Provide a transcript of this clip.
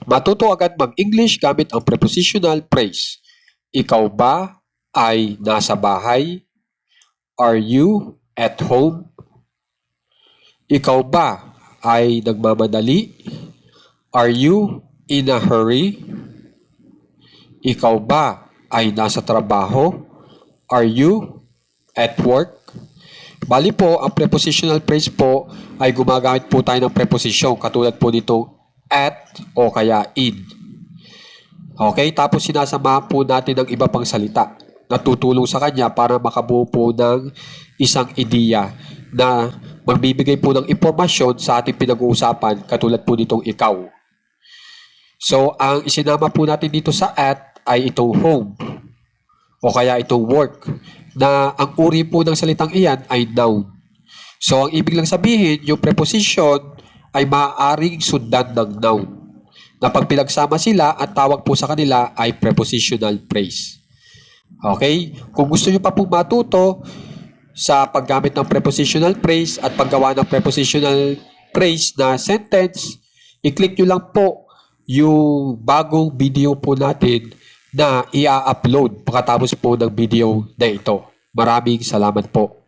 Matuto agad mag-English gamit ang prepositional phrase. Ikaw ba ay nasa bahay? Are you at home? Ikaw ba ay nagmamadali? Are you in a hurry? Ikaw ba ay nasa trabaho? Are you at work? Bali po, ang prepositional phrase po ay gumagamit po tayo ng preposition katulad po nitong at o kaya in. Okay, tapos sinasamahan po natin ng iba pang salita na tutulong sa kanya para makabuo po ng isang ideya na magbibigay po ng impormasyon sa ating pinag-uusapan katulad po nitong ikaw. So, ang isinama po natin dito sa at ay itong home o kaya itong work na ang uri po ng salitang iyan ay noun. So, ang ibig lang sabihin, yung preposition ay maaaring sundan ng noun na pag pinagsama sila at tawag po sa kanila ay prepositional phrase. Okay? Kung gusto nyo pa po matuto sa paggamit ng prepositional phrase at paggawa ng prepositional phrase na sentence, i-click nyo lang po yung bagong video po natin na i-upload pagkatapos po ng video na ito. Maraming salamat po.